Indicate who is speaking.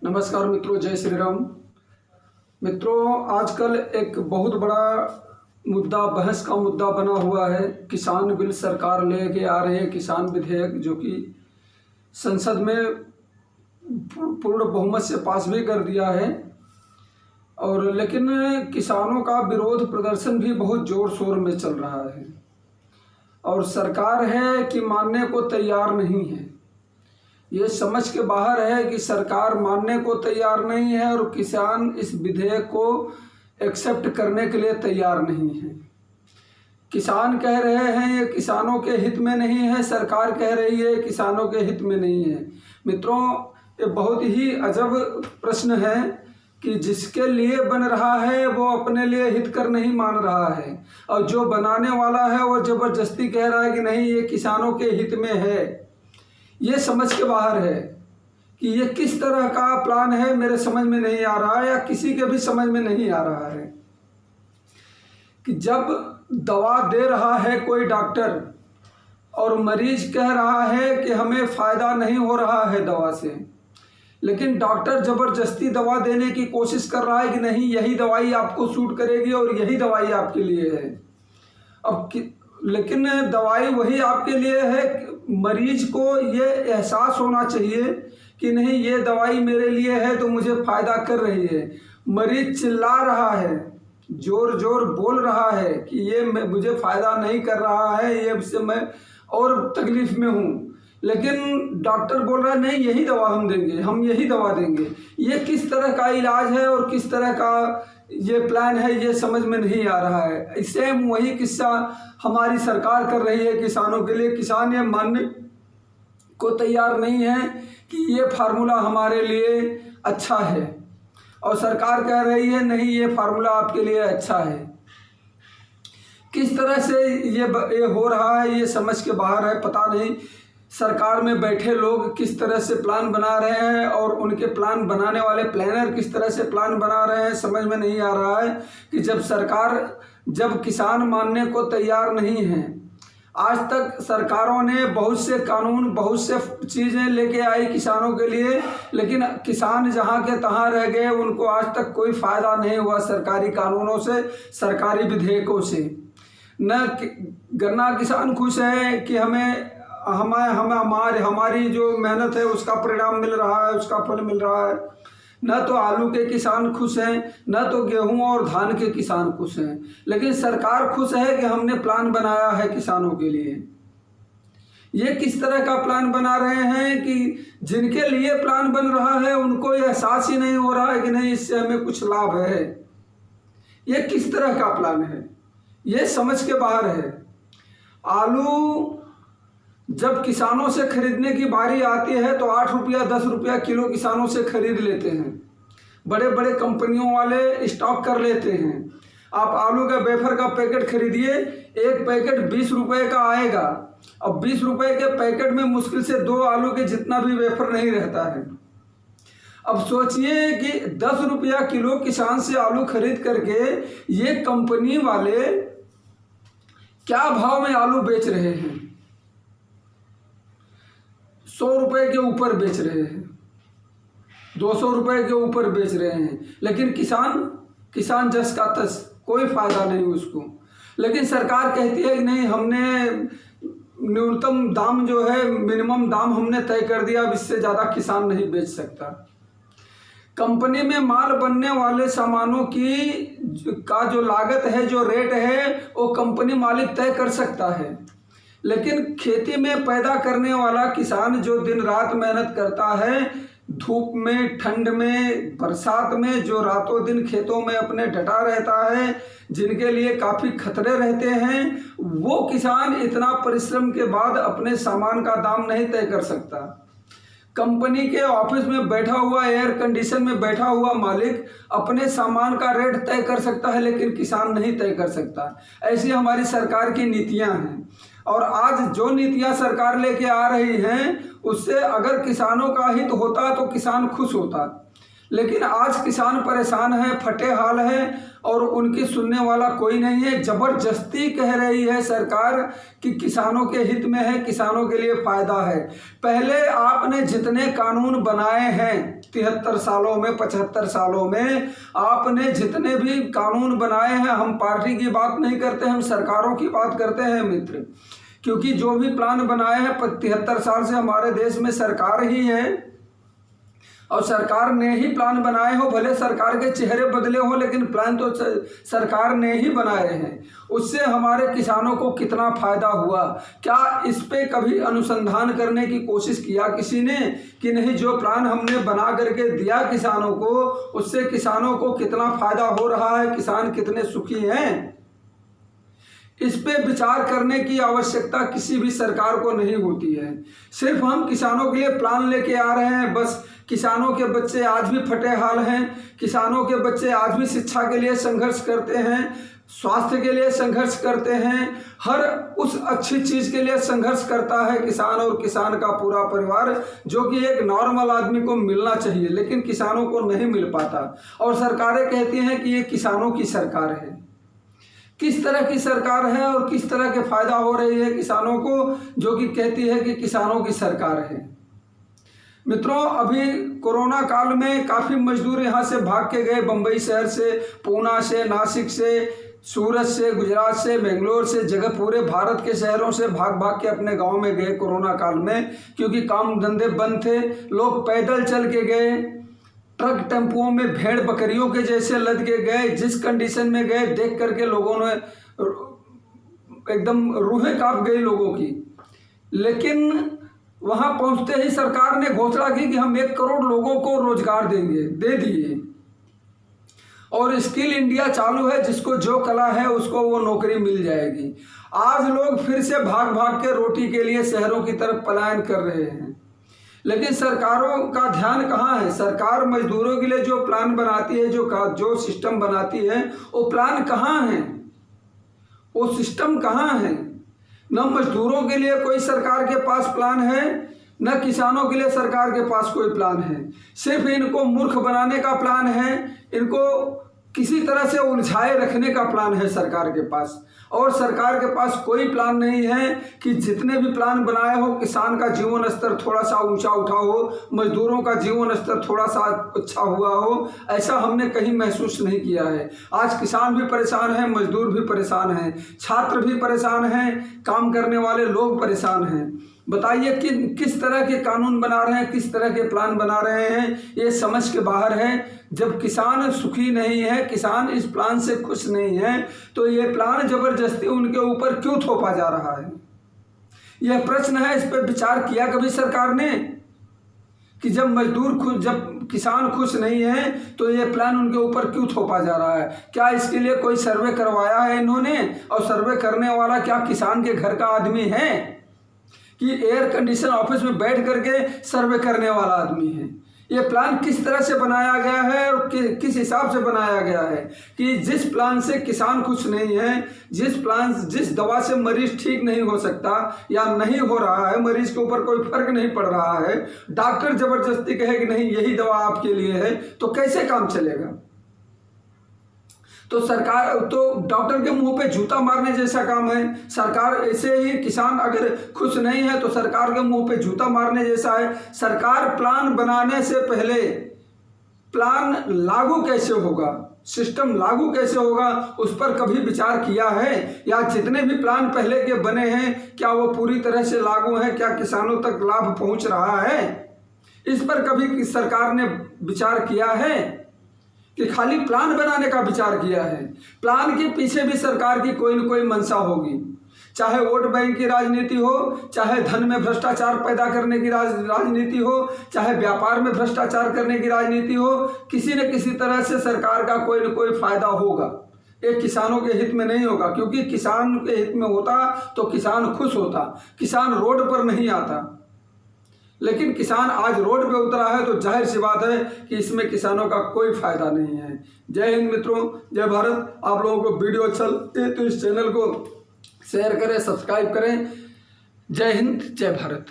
Speaker 1: नमस्कार मित्रों, जय श्री राम। मित्रों, आजकल एक बहुत बड़ा मुद्दा, बहस का मुद्दा बना हुआ है। किसान बिल सरकार लेके आ रही है, किसान विधेयक, जो कि संसद में पूर्ण बहुमत से पास भी कर दिया है। और लेकिन किसानों का विरोध प्रदर्शन भी बहुत जोर शोर में चल रहा है और सरकार है कि मानने को तैयार नहीं है। ये समझ के बाहर है कि सरकार मानने को तैयार नहीं है और किसान इस विधेयक को एक्सेप्ट करने के लिए तैयार नहीं है। किसान कह रहे हैं ये किसानों के हित में नहीं है, सरकार कह रही है किसानों के हित में नहीं है। मित्रों, ये बहुत ही अजब प्रश्न है कि जिसके लिए बन रहा है वो अपने लिए हितकर नहीं मान रहा है और जो बनाने वाला है वो ज़बरदस्ती कह रहा है कि नहीं, ये किसानों के हित में है। ये समझ के बाहर है कि ये किस तरह का प्लान है, मेरे समझ में नहीं आ रहा है या किसी के भी समझ में नहीं आ रहा है कि जब दवा दे रहा है कोई डॉक्टर और मरीज कह रहा है कि हमें फ़ायदा नहीं हो रहा है दवा से, लेकिन डॉक्टर ज़बरदस्ती दवा देने की कोशिश कर रहा है कि नहीं, यही दवाई आपको सूट करेगी और यही दवाई आपके लिए है। लेकिन दवाई वही आपके लिए है। मरीज को ये एहसास होना चाहिए कि नहीं, ये दवाई मेरे लिए है तो मुझे फ़ायदा कर रही है। मरीज चिल्ला रहा है, जोर जोर बोल रहा है कि ये मुझे फ़ायदा नहीं कर रहा है, ये इससे मैं और तकलीफ़ में हूँ, लेकिन डॉक्टर बोल रहा है नहीं, यही दवा हम देंगे, हम यही दवा देंगे। ये किस तरह का इलाज है और किस तरह का ये प्लान है, ये समझ में नहीं आ रहा है। सेम वही किस्सा हमारी सरकार कर रही है किसानों के लिए। किसान ये मानने को तैयार नहीं है कि ये फार्मूला हमारे लिए अच्छा है और सरकार कह रही है नहीं, ये फार्मूला आपके लिए अच्छा है। किस तरह से ये हो रहा है, ये समझ के बाहर है। पता नहीं सरकार में बैठे लोग किस तरह से प्लान बना रहे हैं और उनके प्लान बनाने वाले प्लानर किस तरह से प्लान बना रहे हैं, समझ में नहीं आ रहा है कि जब किसान मानने को तैयार नहीं है। आज तक सरकारों ने बहुत से कानून, बहुत से चीज़ें लेके आई किसानों के लिए, लेकिन किसान जहाँ के तहाँ रह गए। उनको आज तक कोई फ़ायदा नहीं हुआ सरकारी कानूनों से, सरकारी विधेयकों से। न गन्ना किसान खुश है कि हमारी जो मेहनत है उसका परिणाम मिल रहा है, उसका फल मिल रहा है। न तो आलू के किसान खुश हैं, न तो गेहूं और धान के किसान खुश हैं, लेकिन सरकार खुश है कि हमने प्लान बनाया है किसानों के लिए। ये किस तरह का प्लान बना रहे हैं कि जिनके लिए प्लान बन रहा है उनको ये एहसास ही नहीं हो रहा है कि नहीं, इससे हमें कुछ लाभ है। ये किस तरह का प्लान है, ये समझ के बाहर है। आलू जब किसानों से खरीदने की बारी आती है तो 8 रुपया 10 रुपया किलो किसानों से खरीद लेते हैं। बड़े बड़े कंपनियों वाले स्टॉक कर लेते हैं। आप आलू का वेफर का पैकेट खरीदिए, एक पैकेट 20 रुपये का आएगा। अब 20 रुपये के पैकेट में मुश्किल से 2 आलू के जितना भी वेफर नहीं रहता है। अब सोचिए कि 10 रुपया किलो किसान से आलू खरीद करके ये कंपनी वाले क्या भाव में आलू बेच रहे हैं। 100 रुपये के ऊपर बेच रहे हैं, 200 रुपये के ऊपर बेच रहे हैं, लेकिन किसान जस का तस, कोई फ़ायदा नहीं उसको। लेकिन सरकार कहती है कि नहीं, हमने न्यूनतम दाम जो है, मिनिमम दाम हमने तय कर दिया, अब इससे ज़्यादा किसान नहीं बेच सकता। कंपनी में माल बनने वाले सामानों का जो लागत है, जो रेट है, वो कंपनी मालिक तय कर सकता है। लेकिन खेती में पैदा करने वाला किसान जो दिन रात मेहनत करता है, धूप में, ठंड में, बरसात में, जो रातों दिन खेतों में अपने डटा रहता है, जिनके लिए काफ़ी खतरे रहते हैं, वो किसान इतना परिश्रम के बाद अपने सामान का दाम नहीं तय कर सकता। कंपनी के ऑफिस में बैठा हुआ, एयर कंडीशन में बैठा हुआ मालिक अपने सामान का रेट तय कर सकता है, लेकिन किसान नहीं तय कर सकता। ऐसी हमारी सरकार की नीतियां हैं और आज जो नीतियां सरकार लेके आ रही हैं उससे अगर किसानों का हित होता तो किसान खुश होता, लेकिन आज किसान परेशान है, फटे हाल है और उनकी सुनने वाला कोई नहीं है। जबरदस्ती कह रही है सरकार कि किसानों के हित में है, किसानों के लिए फायदा है। पहले आपने जितने कानून बनाए हैं 73 सालों में, 75 सालों में आपने जितने भी कानून बनाए हैं, हम पार्टी की बात नहीं करते, हम सरकारों की बात करते हैं मित्र, क्योंकि जो भी प्लान बनाए हैं 73 साल से हमारे देश में सरकार ही है और सरकार ने ही प्लान बनाए हो। भले सरकार के चेहरे बदले हो लेकिन प्लान तो सरकार ने ही बनाए हैं। उससे हमारे किसानों को कितना फायदा हुआ, क्या इस पे कभी अनुसंधान करने की कोशिश किया किसी ने कि नहीं? जो प्लान हमने बना करके दिया किसानों को, उससे किसानों को कितना फायदा हो रहा है, किसान कितने सुखी हैं, इस पे विचार करने की आवश्यकता किसी भी सरकार को नहीं होती है। सिर्फ हम किसानों के लिए प्लान लेके आ रहे हैं बस। किसानों के बच्चे आज भी फटे हाल हैं, किसानों के बच्चे आज भी शिक्षा के लिए संघर्ष करते हैं, स्वास्थ्य के लिए संघर्ष करते हैं, हर उस अच्छी चीज़ के लिए संघर्ष करता है किसान और किसान का पूरा परिवार, जो कि एक नॉर्मल आदमी को मिलना चाहिए लेकिन किसानों को नहीं मिल पाता। और सरकारें कहती हैं कि ये किसानों की सरकार है। किस तरह की सरकार है और किस तरह के फायदा हो रही है किसानों को, जो कि कहती है कि किसानों की सरकार है। मित्रों, अभी कोरोना काल में काफ़ी मजदूर यहाँ से भाग के गए, बम्बई शहर से, पूना से, नासिक से, सूरत से, गुजरात से, बेंगलोर से, जगह पूरे भारत के शहरों से भाग भाग के अपने गांव में गए कोरोना काल में, क्योंकि काम धंधे बंद थे। लोग पैदल चल के गए, ट्रक टेम्पुओं में भेड़ बकरियों के जैसे लद के गए। जिस कंडीशन में गए देख करके लोगों ने एकदम रूहें कांप गई लोगों की। लेकिन वहां पहुंचते ही सरकार ने घोषणा की कि हम 1 करोड़ लोगों को रोजगार देंगे, दे दिए। और स्किल इंडिया चालू है, जिसको जो कला है उसको वो नौकरी मिल जाएगी। आज लोग फिर से भाग भाग के रोटी के लिए शहरों की तरफ पलायन कर रहे हैं। लेकिन सरकारों का ध्यान कहाँ है? सरकार मजदूरों के लिए जो प्लान बनाती है, जो सिस्टम बनाती है, वो प्लान कहाँ है? वो सिस्टम कहाँ है? न मजदूरों के लिए कोई सरकार के पास प्लान है, न किसानों के लिए सरकार के पास कोई प्लान है। सिर्फ इनको मूर्ख बनाने का प्लान है, इनको किसी तरह से उलझाए रखने का प्लान है सरकार के पास। और सरकार के पास कोई प्लान नहीं है कि जितने भी प्लान बनाए हो, किसान का जीवन स्तर थोड़ा सा ऊंचा उठा हो, मजदूरों का जीवन स्तर थोड़ा सा अच्छा हुआ हो। ऐसा हमने कहीं महसूस नहीं किया है। आज किसान भी परेशान है, मजदूर भी परेशान हैं, छात्र भी परेशान हैं, काम करने वाले लोग परेशान हैं। बताइए कि किस तरह के कानून बना रहे हैं, किस तरह के प्लान बना रहे हैं, ये समझ के बाहर है। जब किसान सुखी नहीं है, किसान इस प्लान से खुश नहीं है, तो ये प्लान जबरदस्ती उनके ऊपर क्यों थोपा जा रहा है? यह प्रश्न है। इस पर विचार किया कभी सरकार ने कि जब मजदूर खुश, जब किसान खुश नहीं है, तो ये प्लान उनके ऊपर क्यों थोपा जा रहा है? क्या इसके लिए कोई सर्वे करवाया है इन्होंने? और सर्वे करने वाला क्या किसान के घर का आदमी है कि एयर कंडीशन ऑफिस में बैठ करके सर्वे करने वाला आदमी है? ये प्लान किस तरह से बनाया गया है और किस हिसाब से बनाया गया है कि जिस प्लान से किसान खुश नहीं है, जिस दवा से मरीज ठीक नहीं हो सकता या नहीं हो रहा है, मरीज के ऊपर कोई फर्क नहीं पड़ रहा है, डॉक्टर जबरदस्ती कहे कि नहीं यही दवा आपके लिए है, तो कैसे काम चलेगा? तो सरकार तो डॉक्टर के मुंह पे जूता मारने जैसा काम है। सरकार ऐसे ही, किसान अगर खुश नहीं है तो सरकार के मुंह पे जूता मारने जैसा है। सरकार प्लान बनाने से पहले प्लान लागू कैसे होगा, सिस्टम लागू कैसे होगा, उस पर कभी विचार किया है? या जितने भी प्लान पहले के बने हैं, क्या वो पूरी तरह से लागू हैं? क्या किसानों तक लाभ पहुंच रहा है? इस पर कभी सरकार ने विचार किया है कि खाली प्लान बनाने का विचार किया है? प्लान के पीछे भी सरकार की कोई न कोई मंशा होगी, चाहे वोट बैंक की राजनीति हो, चाहे धन में भ्रष्टाचार पैदा करने की राजनीति हो, चाहे व्यापार में भ्रष्टाचार करने की राजनीति हो। किसी न किसी तरह से सरकार का कोई न कोई फायदा होगा। ये किसानों के हित में नहीं होगा, क्योंकि किसान के हित में होता तो किसान खुश होता, किसान रोड पर नहीं आता। लेकिन किसान आज रोड पे उतरा है, तो जाहिर सी बात है कि इसमें किसानों का कोई फायदा नहीं है। जय हिंद मित्रों, जय भारत। आप लोगों को वीडियो अच्छा लगे तो इस चैनल को शेयर करें, सब्सक्राइब करें। जय हिंद, जय भारत।